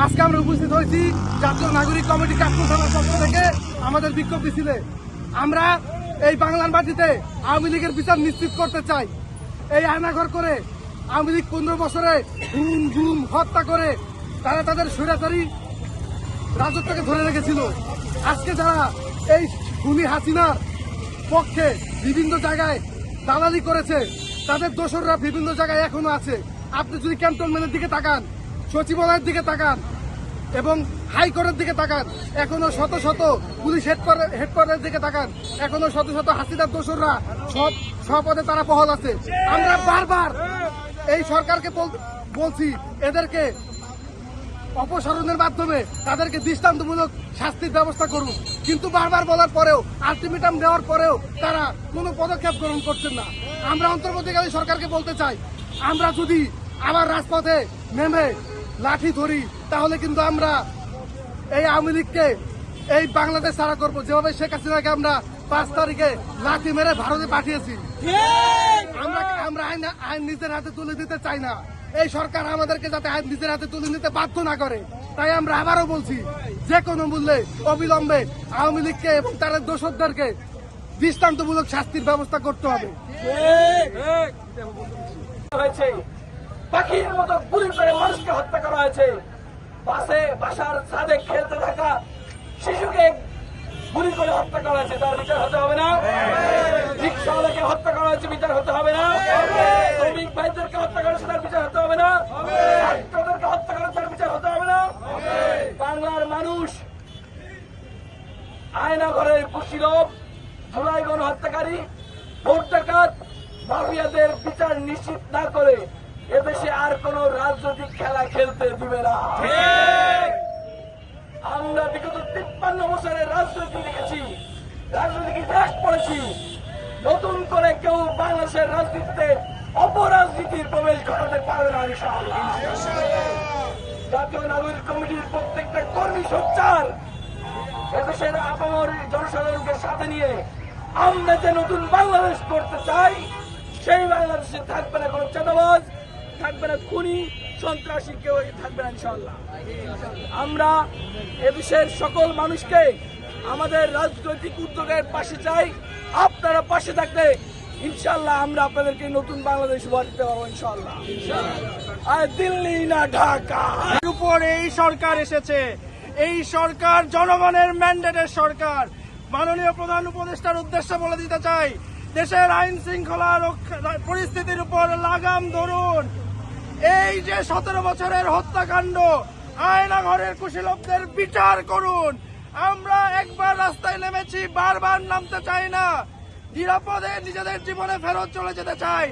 আজকে আমরা উপস্থিত হয়েছি জাতীয় নাগরিক কমিটি কাশফুল থানার পক্ষ থেকে আমাদের বিক্ষোভ মিছিলে। আমরা এই বাংলার মাটিতে আওয়ামী লীগের বিচার নিশ্চিত করতে চাই। এই আয়নাঘর করে আওয়ামী লীগ 15 বছরে খুন গুম হত্যা করে তারা তাদের স্বৈরাচারী রাজত্বকে ধরে রেখেছিল। আজকে যারা এই খুনি হাসিনার পক্ষে বিভিন্ন জায়গায় দালালি করেছে, তাদের দোসররা বিভিন্ন জায়গায় এখনো আছে। আপনি যদি ক্যান্টনমেন্টের দিকে তাকান, সচিবালয়ের দিকে তাকান এবং হাইকোর্টের দিকে তাকান, এখনো শত শত পুলিশ হেডকোয়ার্টারের দিকে তাকান, এখনো শত শত হাসিনার দোসররা সব পদে তারা বহাল আছে। আমরা বারবার এই সরকারকে বলছি এদেরকে অপসারণের মাধ্যমে তাদেরকে দৃষ্টান্তমূলক শাস্তির ব্যবস্থা করুন, কিন্তু বারবার বলার পরেও, আলটিমেটাম দেওয়ার পরেও তারা কোনো পদক্ষেপ গ্রহণ করছেন না। আমরা অন্তর্বর্তীকালী সরকারকে বলতে চাই, আমরা যদি আবার রাজপথে নেমে লাঠি ধরি তাহলে কিন্তু আমরা এই আওয়ামী লীগকে এই বাংলাদেশ ছাড়া করবো, যেভাবে শেখ হাসিনাকে আমরা 5 তারিখে লাঠি মেরে ভারতে পাঠিয়েছি। আমরা আইন নিজের হাতে তুলে দিতে চাই না। এই সরকার আমাদেরকে যাতে আইন নিজের হাতে তুলে নিতে বাধ্য না করে, তাই আমরা আবারও বলছি যে কোনো মূল্যে অবিলম্বে আওয়ামী লীগকে এবং তার দোষরদেরকে দৃষ্টান্তমূলক শাস্তির ব্যবস্থা করতে হবে। পাখির মতো গুলি করে মানুষকে হত্যা করা হয়েছে। বাসার ছাদে খেলতে থাকা শিশুকে গুলি করে হত্যা করা হয়েছে, তার বিচার হতে হবে না? রিক্সাওয়ালাকে হত্যা করা হয়েছে, বিচার হতে হবে না? শ্রমিক ভাইদেরকে হত্যা করা হয়েছে, তার বিচার হতে হবে না? ছাত্রদেরকে হত্যা করা হয়েছে, তার বিচার হতে হবে না? বাংলার মানুষ আয়নাঘরের কুশীলব, ধুলাই গণহত্যাকারী, ভোট ডাকাত, মাফিয়াদের বিচার নিশ্চিত না করে এদেশে আর কোন রাজনৈতিক খেলা খেলতে দিবে না। আমরা বিগত 53 বছরের রাজনীতি দেখেছি, রাজনৈতিক ইতিহাস পড়েছি। নতুন করে কেউ বাংলাদেশের রাজনীতিতে অপরাজনীতির প্রবেশ ঘটাতে পারবে না ইনশাআল্লাহ। জাতীয় নাগরিক কমিটির প্রত্যেকটা কর্মী সোচ্চার এদেশের আপামর জনসাধারণকে সাথে নিয়ে আমরা যে নতুন বাংলাদেশ করতে চাই, সেই বাংলাদেশে থাকবে না কোন চাঁদাবাজ, থাকবে না খুনি সন্ত্রাসী, কেউ থাকবে না ইনশাআল্লাহ। আমরা এদেশের সকল মানুষকে আমাদের রাজনৈতিক উদ্যোগের পাশে চাই। আপনারা পাশে থাকলে ইনশাআল্লাহ আমরা আপনাদেরকে নতুন বাংলাদেশ উপহার দিতে পারবো ইনশাআল্লাহ। আর দিল্লি না ঢাকা উপর এই সরকার এসেছে, এই সরকার জনগণের ম্যান্ডেটের সরকার। মাননীয় প্রধান উপদেষ্টার উদ্দেশ্যে বলে দিতে চাই, দেশের আইন শৃঙ্খলা পরিস্থিতির উপর লাগাম ধরুন। এই যে 17 বছরের হত্যাকাণ্ড, আয়নাঘরের কুশীলবদের বিচার করুন। আমরা একবার রাস্তায় নেমেছি, বারবার নামতে চাই না। নিরাপদে নিজেদের জীবনে ফেরত চলে যেতে চাই।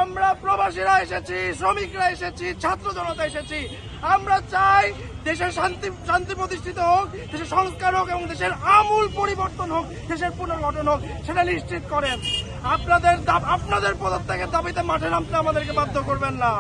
আমরা প্রবাসীরা এসেছি, শ্রমিকরা এসেছি, ছাত্র জনতা এসেছি। আমরা চাই দেশের শান্তি প্রতিষ্ঠিত হোক, দেশের সংস্কার হোক এবং দেশের আমূল পরিবর্তন হোক, দেশের পুনর্গঠন হোক, সেটা নিশ্চিত করেন। আপনাদের পদত্যাগের দাবিতে মাঠে নামতে আমাদেরকে বাধ্য করবেন না।